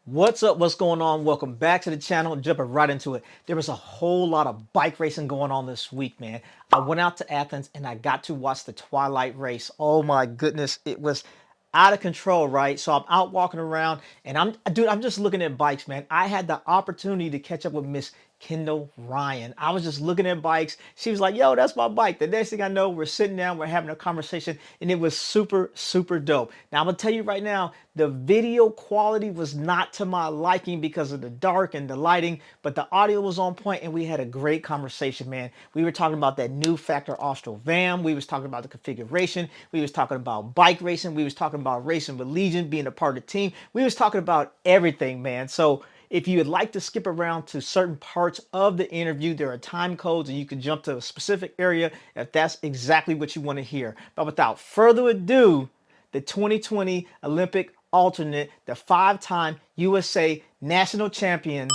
What's up? What's going on? Welcome back to the channel. Jumping right into it. There was a whole lot of bike racing going on this week, man. I went out to Athens and I got to watch the Twilight race. Oh my goodness, it was out of control, right? So I'm out walking around and I'm just looking at bikes, man. I had the opportunity to catch up with Miss Kendall Ryan. I was just looking at bikes. She was like, yo, that's my bike. The next thing I know, we're sitting down, we're having a conversation, and it was super, super dope. Now, I'm gonna tell you right now, the video quality was not to my liking because of the dark and the lighting, but the audio was on point and we had a great conversation, man. We were talking about that new Factor Ostro VAM. We was talking about the configuration. We was talking about bike racing. We was talking about racing with Legion, being a part of the team. We was talking about everything, man. So if you would like to skip around to certain parts of the interview, there are time codes and you can jump to a specific area if that's exactly what you want to hear. But without further ado, the 2020 Olympic alternate, the 5-time USA national champion,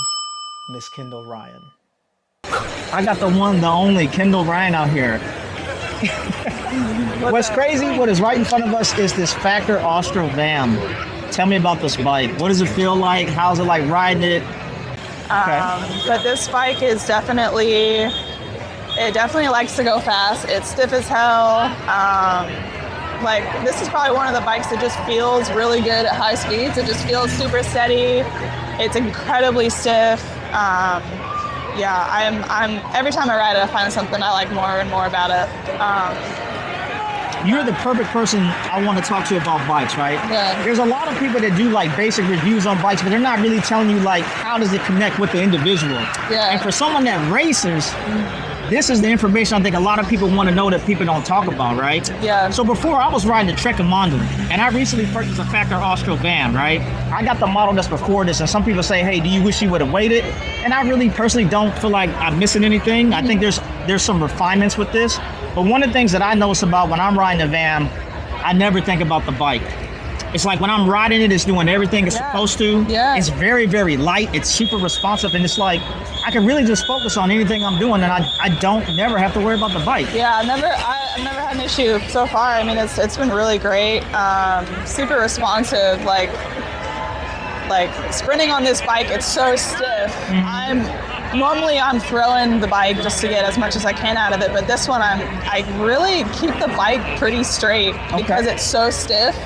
Miss Kendall Ryan. I got the one, the only Kendall Ryan out here. What's crazy, what is right in front of us is this Factor Ostro VAM. Tell me about this bike. What does it feel like? How's it like riding it? But this bike is definitely, it definitely likes to go fast. It's stiff as hell. Like, this is probably one of the bikes that just feels really good at high speeds. It just feels super steady. It's incredibly stiff. Yeah, I'm every time I ride it, I find something I like more and more about it. You're the perfect person I want to talk to about bikes, right? Yeah. There's a lot of people that do like basic reviews on bikes, but they're not really telling you like how does it connect with the individual. Yeah. And for someone that races, this is the information I think a lot of people want to know that people don't talk about, right? Yeah. So before I was riding the Trekkimondo, and I recently purchased a Factor Ostro VAM, right? I got the model that's before this, and some people say, hey, do you wish you would have waited? And I really personally don't feel like I'm missing anything. I think there's some refinements with this. But one of the things that I notice about when I'm riding the VAM, I never think about the bike. It's like when I'm riding it, it's doing everything it's supposed to. Yeah. It's very, very light. It's super responsive. And it's like, I can really just focus on anything I'm doing and I don't never have to worry about the bike. Yeah, I've never had an issue so far. I mean, it's been really great. Super responsive. Like sprinting on this bike, it's so stiff. Normally I'm throwing the bike just to get as much as I can out of it, but this one I really keep the bike pretty straight because it's so stiff.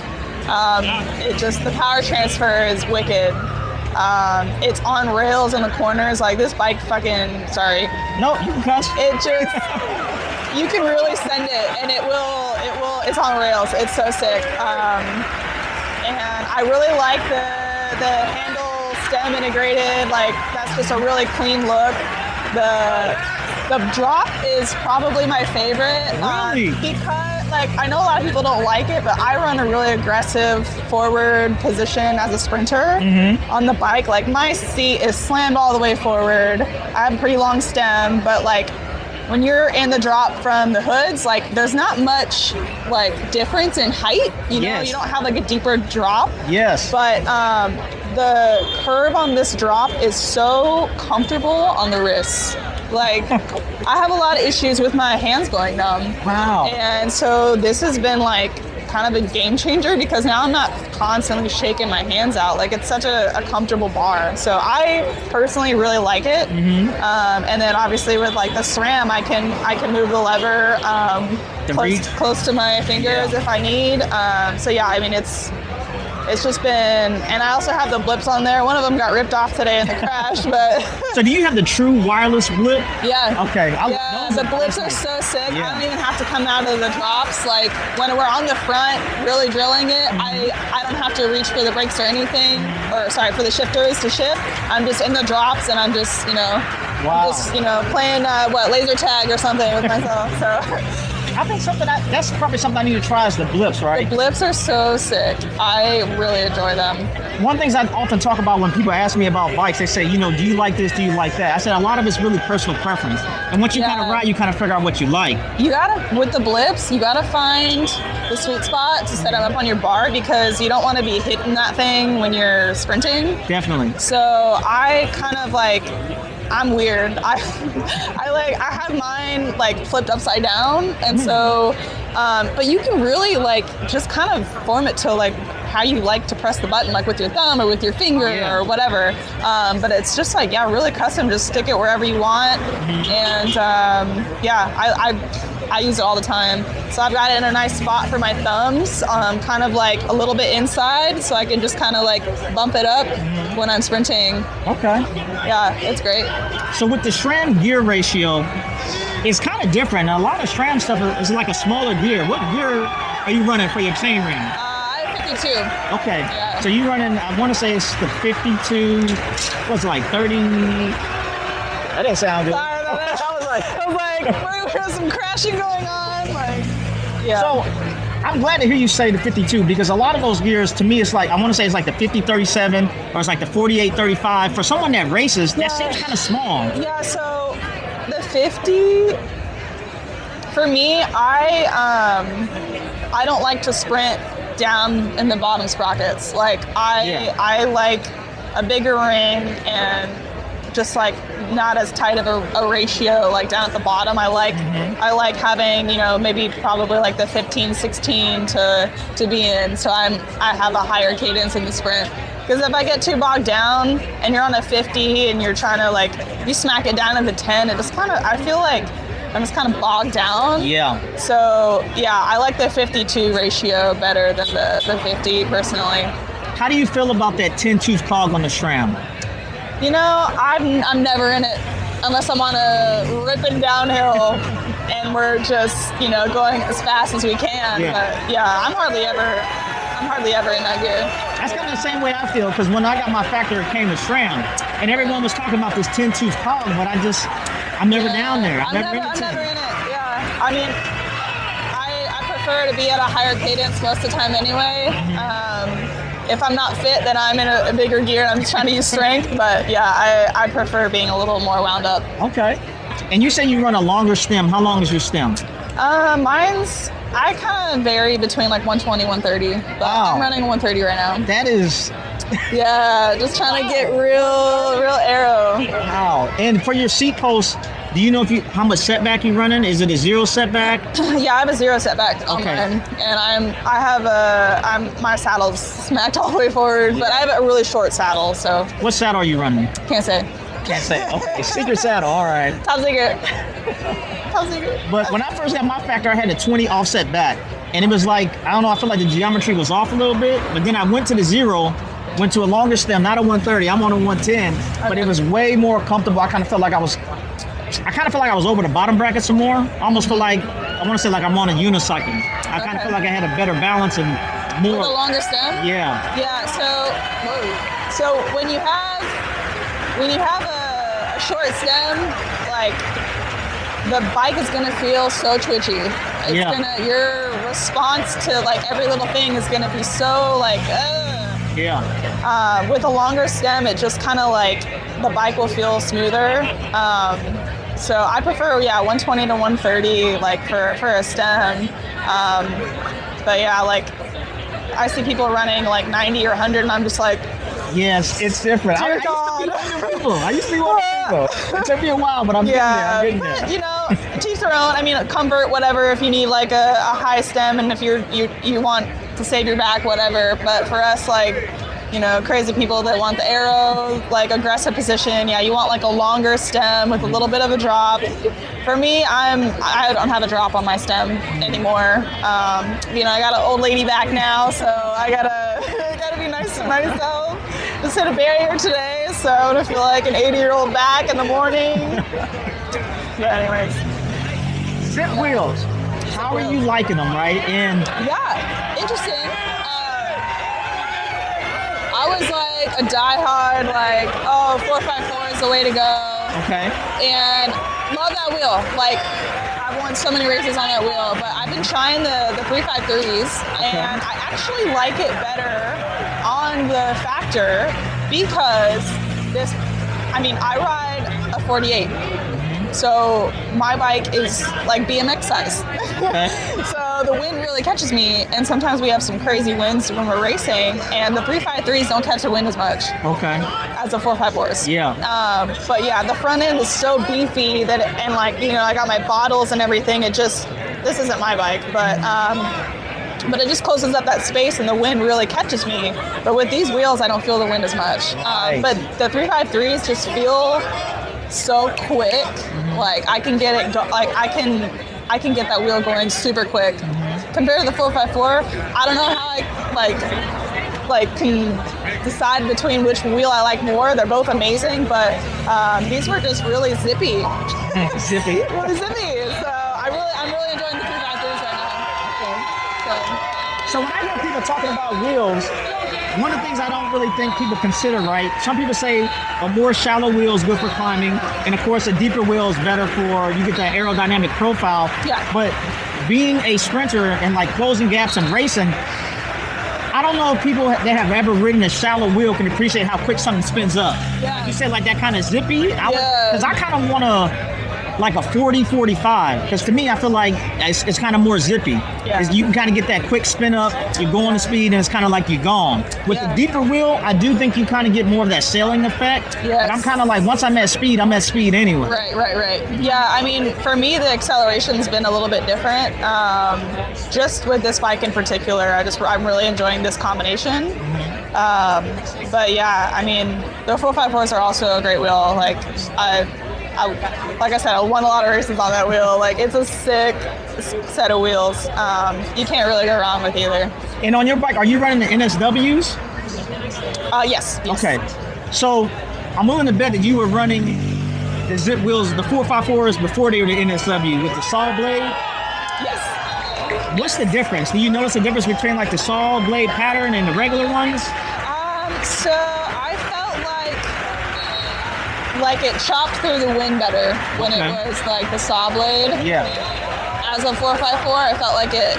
The power transfer is wicked. It's on rails in the corners. Like this bike sorry. No, you can cuss. It just, you can really send it and it's on rails. It's so sick. And I really like the handle stem integrated. Like that's just a really clean look. The drop is probably my favorite. Really? Because like I know a lot of people don't like it, but I run a really aggressive forward position as a sprinter on the bike. Like my seat is slammed all the way forward. I have a pretty long stem, but like when you're in the drop from the hoods, like there's not much like difference in height. You know, you don't have like a deeper drop. Yes. But the curve on this drop is so comfortable on the wrists. Like I have a lot of issues with my hands going numb. Wow. And so this has been like kind of a game changer because now I'm not constantly shaking my hands out. Like it's such a comfortable bar. So I personally really like it. And then obviously with like the SRAM, I can move the lever close to my fingers if I need. So yeah, I mean it's just been, and I also have the blips on there. One of them got ripped off today in the crash, but. So do you have the true wireless blip? Yeah. Okay. Yeah, the blips are so sick. Yeah. I don't even have to come out of the drops. Like when we're on the front, really drilling it, I don't have to reach for the brakes or anything, or sorry, for the shifters to shift. I'm just in the drops and I'm just, playing laser tag or something with myself. So. I think that's probably something I need to try is the blips, right? The blips are so sick. I really enjoy them. One of the things I often talk about when people ask me about bikes, they say, do you like this, do you like that? I said a lot of it's really personal preference. And once you kind of ride, you kind of figure out what you like. With the blips, you gotta find the sweet spot to set them up on your bar because you don't want to be hitting that thing when you're sprinting. Definitely. So I kind of like, I'm weird. I have mine like flipped upside down, and so but you can really like just kind of form it to like how you like to press the button, like with your thumb or with your finger or whatever. But it's just like, really custom. Just stick it wherever you want. And I use it all the time. So I've got it in a nice spot for my thumbs, kind of like a little bit inside, so I can just kind of like bump it up when I'm sprinting. Okay. Yeah, it's great. So with the SRAM gear ratio, it's kind of different. A lot of SRAM stuff is like a smaller gear. What gear are you running for your chain ring? I have 52. Okay. Yeah. So you're running, I want to say it's the 52, what's it like 30? That didn't sound good. Sorry about that. I was like, there's some crashing going on. Like, yeah. So I'm glad to hear you say the 52 because a lot of those gears, to me, it's like, I want to say it's like the 50-37 or it's like the 48-35. For someone that races, that seems kind of small. Yeah, so the 50, for me, I don't like to sprint down in the bottom sprockets. Like, I like a bigger ring and just like not as tight of a ratio like down at the bottom. I like having, maybe probably like the 15-16 to be in, so I have a higher cadence in the sprint. Because if I get too bogged down and you're on a 50 and you're trying to like, you smack it down at the 10, it just kind of, I feel like I'm just kind of bogged down. Yeah. So yeah, I like the 52 ratio better than the 50 personally. How do you feel about that 10-tooth cog on the SRAM? I'm never in it unless I'm on a ripping downhill and we're just, going as fast as we can. Yeah. But yeah, I'm hardly ever in that gear. That's kind of the same way I feel, because when I got my Factor, it came to SRAM, and everyone was talking about this 10-tooth cog, but I'm never down there. I'm never in it. Yeah. I mean, I prefer to be at a higher cadence most of the time anyway. If I'm not fit, then I'm in a bigger gear and I'm just trying to use strength. But yeah, I prefer being a little more wound up. Okay. And you say you run a longer stem. How long is your stem? I kind of vary between like 120, 130. But I'm running 130 right now. That is... Yeah, just trying to get real aero. Wow. And for your seat post, do you know how much setback you're running? Is it a 0 setback? Yeah, I have a 0 setback on mine, and my saddle's smacked all the way forward, but I have a really short saddle, so. What saddle are you running? Can't say. Can't say. Okay, secret saddle. All right. Top secret. Top secret. But when I first got my Factor, I had a 20 offset back, and it was like, I don't know, I feel like the geometry was off a little bit, but then I went to the 0. Went to a longer stem, not a 130. I'm on a 110, but it was way more comfortable. I kind of felt like I was over the bottom bracket some more. I almost feel like, I want to say like I'm on a unicycle. I kind of feel like I had a better balance and more. With a longer stem? Yeah. Yeah. So when you have a short stem, like the bike is gonna feel so twitchy. Your response to like every little thing is gonna be so like. Yeah. With a longer stem, it just kind of like the bike will feel smoother. So I prefer 120 to 130 like for a stem. But yeah, like I see people running like 90 or 100, and I'm just like. Yes, it's different. I used to be one of people. It took me a while, but I'm getting there. But, to each their own. I mean, comfort, whatever. If you need like a high stem, and if you want to save your back, whatever. But for us, like, crazy people that want the aero, like aggressive position. Yeah, you want like a longer stem with a little bit of a drop. For me, I don't have a drop on my stem anymore. I got an old lady back now, so I gotta be nice to myself. Just hit a barrier today, so I'm gonna feel like an 80-year-old back in the morning. But anyways. Zipp wheels. How are you liking them, right? And yeah, interesting. I was like a diehard, like, 454 is the way to go. Okay. And love that wheel. Like, I've won so many races on that wheel, but I've been trying the 353s, and I actually like it better on the Factor because I ride a 48. So my bike is like BMX size. Okay. So the wind really catches me, and sometimes we have some crazy winds when we're racing, and the 353s don't catch the wind as much. Okay. As the 454s. Yeah. But yeah, the front end is so beefy that, I got my bottles and everything. This isn't my bike, but but it just closes up that space and the wind really catches me. But with these wheels, I don't feel the wind as much. But the 353s just feel so quick. Like I can get it, I can get that wheel going super quick. Compared to the 454, I don't know how I can decide between which wheel I like more. They're both amazing, but these were just really zippy. Zippy. Really zippy. So I'm really enjoying the 353s right now. So when I hear people talking about wheels, one of the things I don't really think people consider, right? Some people say a more shallow wheel is good for climbing, and of course a deeper wheel is better for, you get that aerodynamic profile. Yeah. But being a sprinter and like closing gaps and racing, I don't know if people that have ever ridden a shallow wheel can appreciate how quick something spins up. Yeah. You said like that kind of zippy? Yeah. Because I kind of want to like a 40-45, because to me I feel like it's kind of more zippy. Yeah. You can kind of get that quick spin up, you're going to speed, and it's kind of like you're gone. With the deeper wheel, I do think you kind of get more of that sailing effect. Yes. But I'm kind of like, once I'm at speed anyway. Right. Yeah, I mean, for me, the acceleration's been a little bit different. Just with this bike in particular, I'm really enjoying this combination. But yeah, I mean, the 454s are also a great wheel. Like like I said, I won a lot of races on that wheel. Like, it's a sick set of wheels. You can't really go wrong with either. And on your bike, are you running the NSWs? Yes. Okay. So I'm willing to bet that you were running the Zipp wheels, the 454s, before they were the NSW with the saw blade. Yes. What's the difference? Do you notice the difference between like the saw blade pattern and the regular ones? So I felt like it chopped through the wind better when it was like the saw blade. Yeah. As a 454, I felt like it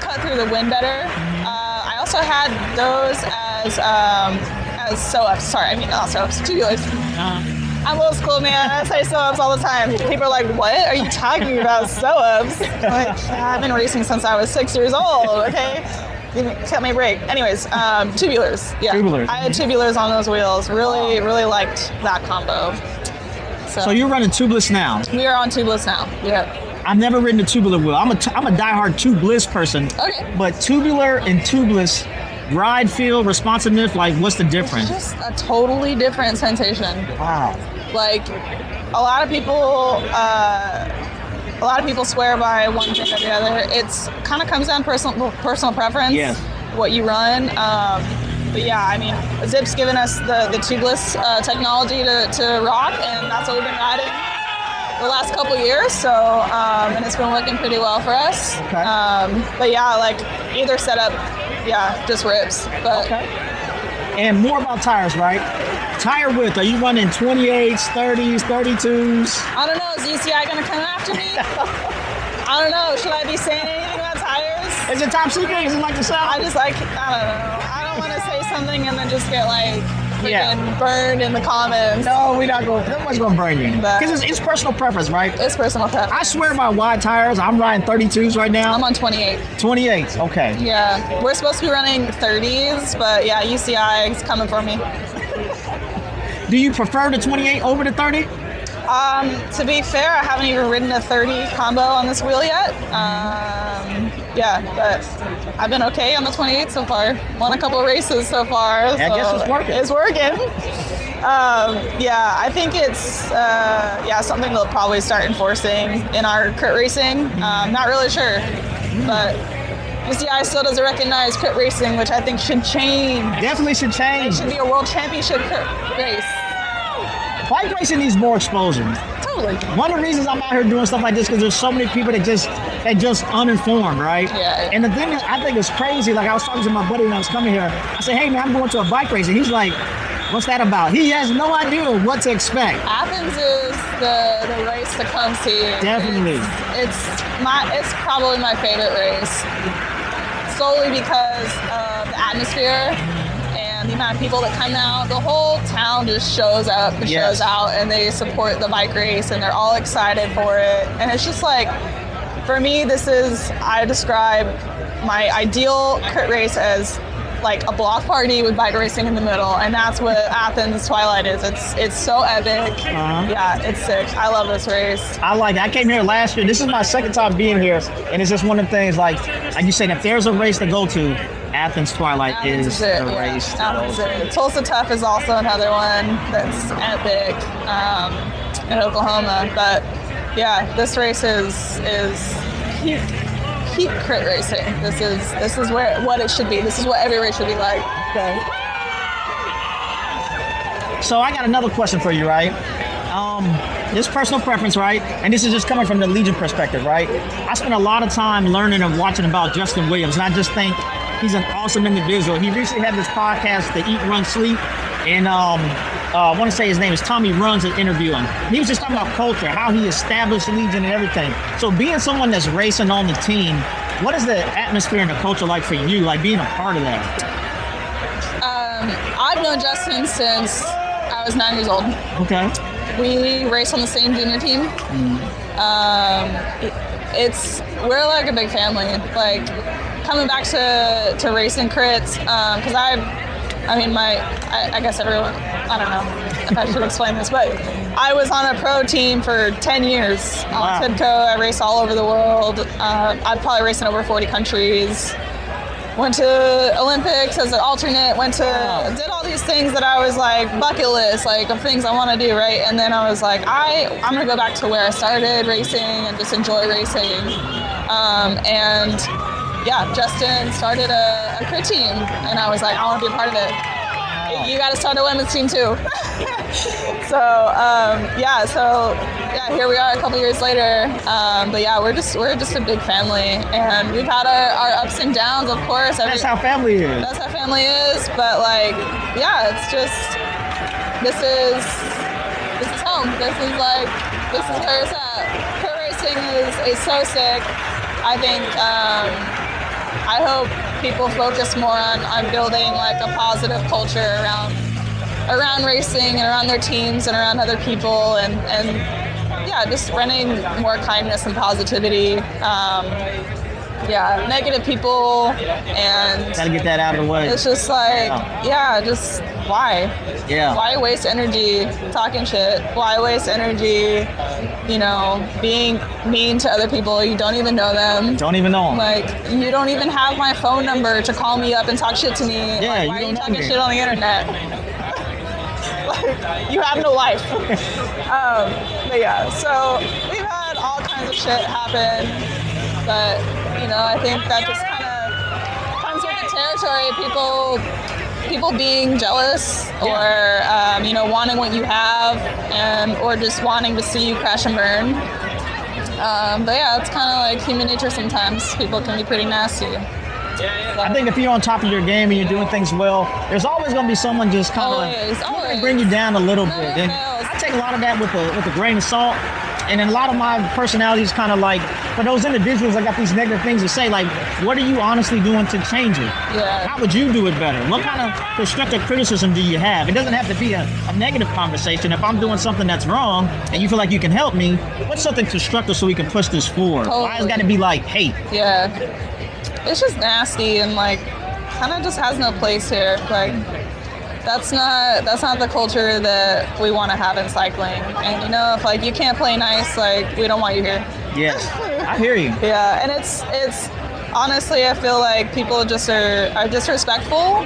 cut through the wind better. I also had those as sew-ups. Sorry, I mean not sew-ups, tubulars. I'm old school, man. I say sew-ups all the time. People are like, what are you talking about, sew-ups? Like, I've been racing since I was 6 years old, okay? Cut me a break. Anyways, tubulars. Yeah. Tubulars. I had tubulars on those wheels. Really liked that combo. So you're running tubeless now? We are on tubeless now. Yeah. I've never ridden a tubular wheel. I'm a diehard tubeless person. Okay. But tubular and tubeless, ride, feel, responsiveness, like what's the difference? It's just a totally different sensation. Wow. Like, a lot of people swear by one thing or the other. It's kind of comes down to personal preference. Yeah. What you run. But yeah, I mean, Zipp's given us the tubeless technology to rock, and that's what we've been riding the last couple years. So, and it's been working pretty well for us. Okay. But yeah, like either setup, yeah, just rips. But And more about tires, right? Tire width, are you running 28s, 30s, 32s? I don't know, is ECI gonna come after me? I don't know, should I be saying anything about tires? Is it top secret? Is it like the sound? I don't know. I don't want to say something and then just get like freaking burned in the comments. No, we're not going. Nobody's going to burn you. Because it's personal preference, right? It's personal preference. I swear by wide tires. I'm riding 32s right now. I'm on 28. 28s, okay. Yeah, we're supposed to be running 30s, but yeah, UCI is coming for me. Do you prefer the 28 over the 30? To be fair, I haven't even ridden a 30 combo on this wheel yet. Yeah, but I've been okay on the 28 so far. Won a couple of races so far. I guess it's working. It's working. Yeah, I think it's something they'll probably start enforcing in our crit racing. Not really sure, but UCI still doesn't recognize crit racing, which I think should change. Definitely should change. It should be a world championship crit race. Bike racing needs more exposure. Totally. One of the reasons I'm out here doing stuff like this because there's so many people that just uninformed, right? Yeah. And the thing is, I think it's crazy. Like I was talking to my buddy when I was coming here. I said, "Hey man, I'm going to a bike race," and he's like, "What's that about?" He has no idea what to expect. Athens is the race to come see. Definitely. It's probably my favorite race, solely because of the atmosphere. The amount of people that come out, the whole town just shows up and shows out, and they support the bike race, and they're all excited for it. And it's just like, for me, I describe my ideal crit race as like a block party with bike racing in the middle, and that's what Athens Twilight is. It's so epic. Yeah, it's sick. I love this race. I came here last year. This is my second time being here, and it's just one of the things like you said, if there's a race to go to, Athens Twilight is the race to go to. Tulsa Tough is also another one that's epic in Oklahoma. But yeah, this race is peak crit racing. This is what it should be. This is what every race should be like. Okay. So I got another question for you, right? This personal preference, right? And this is just coming from the Legion perspective, right? I spent a lot of time learning and watching about Justin Williams, and I just think he's an awesome individual. He recently had this podcast, the Eat, Run, Sleep, and I want to say his name is Tommy Runs and interview him. He was just talking about culture, how he established Legion and everything. So being someone that's racing on the team, what is the atmosphere and the culture like for you, like being a part of that? I've known Justin since I was 9 years old. Okay. We race on the same junior team. We're like a big family. Like coming back to racing crits, because I guess everyone, I don't know if I should explain this, but I was on a pro team for 10 years. Wow. On Tidco, I raced all over the world. I've probably raced in over 40 countries. Went to Olympics as an alternate, did all these things that I was like, bucket list, like of things I want to do, right? And then I was like, I'm going to go back to where I started racing and just enjoy racing. And yeah, Justin started a crit team, and I was like, I want to be a part of it. You got to start a women's team too. So here we are a couple years later. But yeah, we're just a big family, and we've had our ups and downs, of course. That's how family is. That's how family is. But like, yeah, it's just this is home. This is where it's at. Crit racing is so sick. I think. I hope people focus more on building like a positive culture around racing and around their teams and around other people, and yeah, just spreading more kindness and positivity. Negative people, and gotta get that out of the way. It's just like, just why? Yeah. Why waste energy talking shit? Why waste energy, being mean to other people? You don't even know them. Don't even know them. Like, you don't even have my phone number to call me up and talk shit to me. Yeah, like, why are you talking shit on the internet? Like, you have no life. But yeah, so we've had all kinds of shit happen, but I think that just kind of comes with the territory. People being jealous, or wanting what you have, or just wanting to see you crash and burn. But yeah, it's kind of like human nature sometimes. People can be pretty nasty. I think if you're on top of your game and you're doing things well, there's always going to be someone just kind of bring you down a little bit. And I take a lot of that with a grain of salt. And then a lot of my personality is kind of like, for those individuals that got these negative things to say, like, what are you honestly doing to change it? Yeah. How would you do it better? What kind of constructive criticism do you have? It doesn't have to be a negative conversation. If I'm doing something that's wrong and you feel like you can help me, what's something constructive so we can push this forward? Totally. Why has it got to be like hate? Yeah. It's just nasty and like kind of just has no place here. Like, that's not the culture that we want to have in cycling. And if like you can't play nice, like we don't want you here. Yes, I hear you. Yeah, and it's honestly, I feel like people just are disrespectful.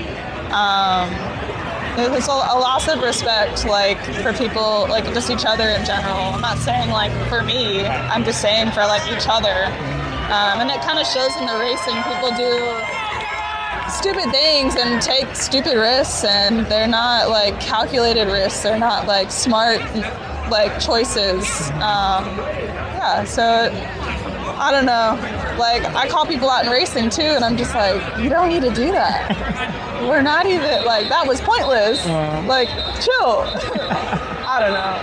There's a loss of respect, like for people, like just each other in general. I'm not saying like for me, I'm just saying for like each other. And it kind of shows in the racing. People do stupid things and take stupid risks, and they're not like calculated risks. They're not like smart like choices. So I don't know. Like, I call people out in racing too, and I'm just like, you don't need to do that. We're not even like, that was pointless. Like, chill. I don't know.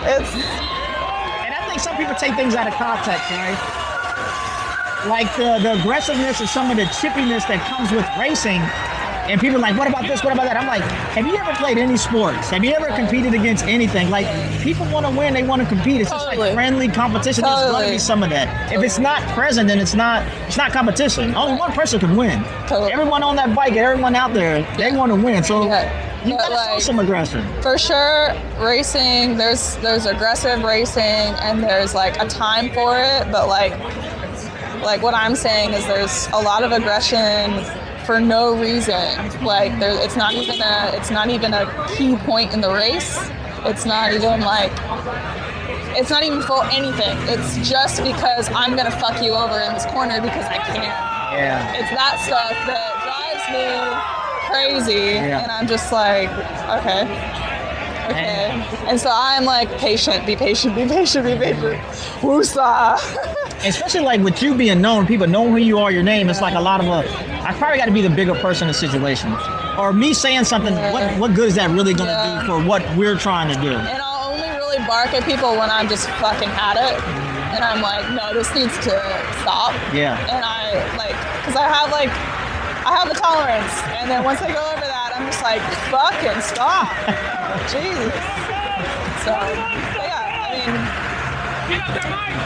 And I think some people take things out of context, right? Like the aggressiveness and some of the chippiness that comes with racing, And people are like, what about this? What about that? I'm like, have you ever played any sports? Have you ever competed against anything? Like, people want to win, they want to compete. It's just like friendly competition. There's going to be some of that. If it's not present, then it's not competition. Only one person can win. Everyone on that bike and everyone out there, they want to win. So you gotta show some aggression. For sure, racing, there's aggressive racing and there's like a time for it, but like what I'm saying is there's a lot of aggression for no reason. Like it's not even a key point in the race. It's not even for anything. It's just because I'm gonna fuck you over in this corner because I can. Yeah. It's that stuff that drives me crazy, and I'm just like, okay. And so I'm like, patient, be patient. Woosa. Especially like with you being known, people know who you are, your name. It's like a lot of I probably got to be the bigger person in the situation. Or me saying something, what good is that really going to do for what we're trying to do? And I'll only really bark at people when I'm just fucking at it. And I'm like, no, this needs to stop. Yeah. And because I have the tolerance. And then once I go over that, I'm just like, fucking stop. Jesus. So, yeah, I mean,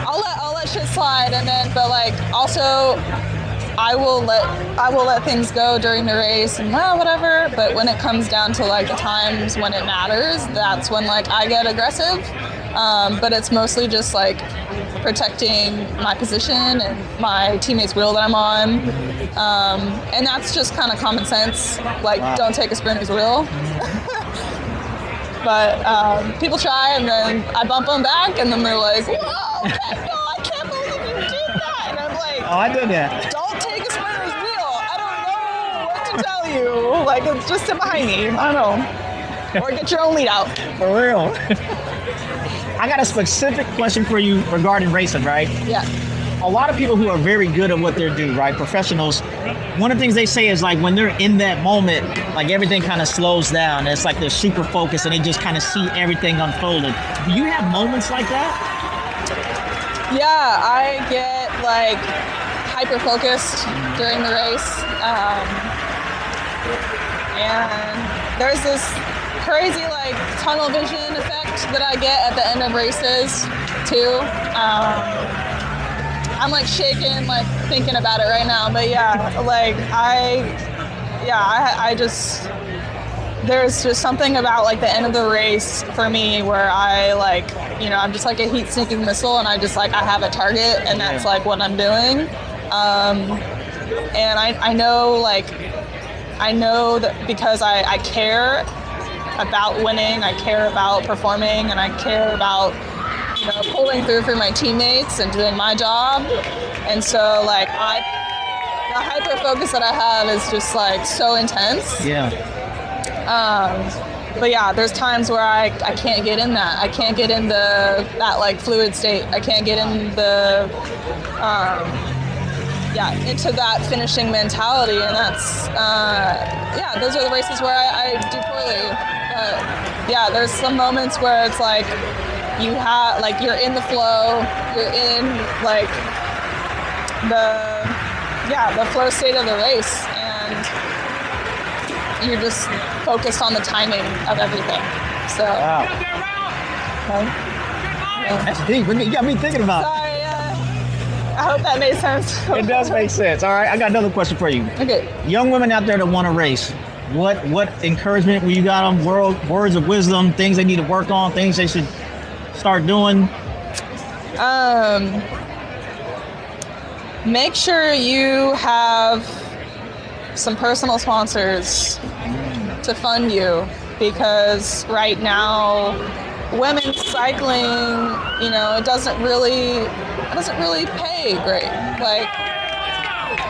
I'll let shit slide. And then, but like, also, I will let things go during the race and whatever. But when it comes down to like the times when it matters, that's when like I get aggressive. But it's mostly just like protecting my position and my teammate's wheel that I'm on. And that's just kind of common sense. Like, don't take a sprinter's wheel. But people try, and then I bump them back, and then they're like, whoa, Kendall, I can't believe you did that. And I'm like, oh, I did that. Don't take a sprinter's wheel. I don't know what to tell you. Like, it's just sit behind me. I don't know. Or get your own lead out. For real. I got a specific question for you regarding racing, right? Yeah. A lot of people who are very good at what they do, right? Professionals, one of the things they say is like when they're in that moment, like everything kind of slows down. It's like they're super focused and they just kind of see everything unfolded. Do you have moments like that? Yeah, I get like hyper focused during the race. And there's this crazy like tunnel vision effect that I get at the end of races too. I'm like shaking, like thinking about it right now. But yeah, like I just, there's just something about like the end of the race for me where I like, you know, I'm just like a heat seeking missile and I just like, I have a target and that's like what I'm doing. And I know that because I care about winning, I care about performing, and I care about, you know, pulling through for my teammates and doing my job. And so like the hyper focus that I have is just like so intense. Yeah. But yeah, there's times where I can't get in that. I can't get in that like fluid state. I can't get in into that finishing mentality, and that's those are the races where I do poorly. But yeah, there's some moments where it's like you have like you're in the flow, you're in like the flow state of the race, and you're just focused on the timing of everything. So wow. That's deep. You got me thinking about it. Sorry, I hope that made sense. It does make sense. All right, I got another question for you. Okay. Young women out there that want to race, what encouragement you got them? Words of wisdom, things they need to work on, things they should start doing? Make sure you have some personal sponsors to fund you, because right now women's cycling, you know, it doesn't really pay great. Like,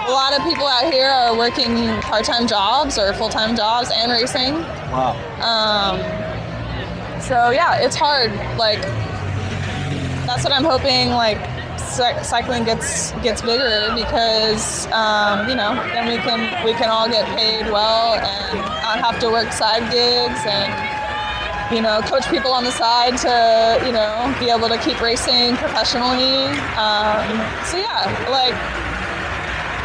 a lot of people out here are working part-time jobs or full-time jobs and racing. Wow. So yeah, it's hard. Like, that's what I'm hoping, like, cycling gets bigger, because you know, then we can all get paid well and not have to work side gigs and, you know, coach people on the side to, you know, be able to keep racing professionally. So yeah, like,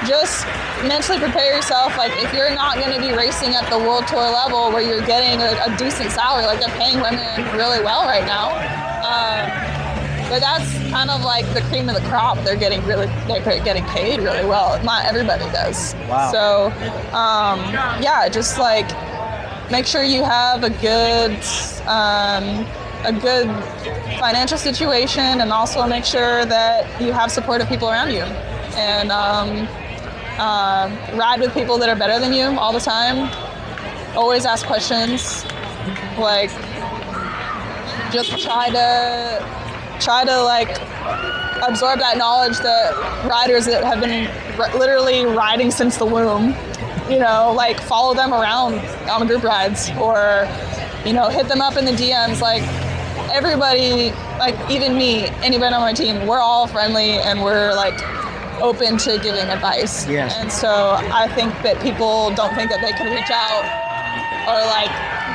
just mentally prepare yourself. Like, if you're not going to be racing at the world tour level where you're getting a decent salary, like they're paying women really well right now. But that's kind of like the cream of the crop. They're getting paid really well. Not everybody does. Wow. So, yeah, just like make sure you have a good financial situation, and also make sure that you have supportive people around you, and ride with people that are better than you all the time. Always ask questions. Like, just try to like absorb that knowledge that riders that have been literally riding since the womb, like follow them around on group rides, or hit them up in the DMs. Like, everybody, like even me, anybody on my team, we're all friendly and we're like open to giving advice. Yes. And so I think that people don't think that they can reach out, or like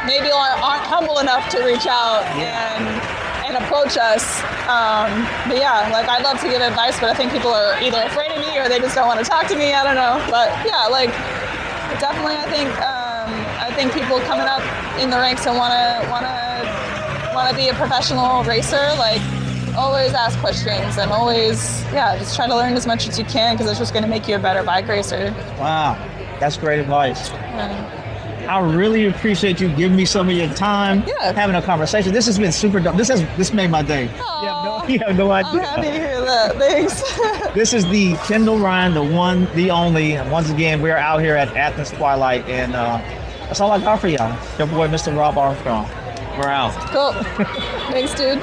maybe aren't humble enough to reach out and approach us. But yeah, like I'd love to give advice, but I think people are either afraid of me or they just don't want to talk to me. I don't know. But yeah, like definitely I think people coming up in the ranks and want to be a professional racer, like always ask questions and always, just try to learn as much as you can, because it's just going to make you a better bike racer. Wow, that's great advice. Yeah. I really appreciate you giving me some of your time, having a conversation. This has been super dope. This made my day. You have no idea. I'm happy to hear that. Thanks. This is the Kendall Ryan, the one, the only. And once again, we're out here at Athens Twilight, and that's all I got for y'all. Your boy, Mr. Rob Armstrong. We're out. Cool. Thanks, dude.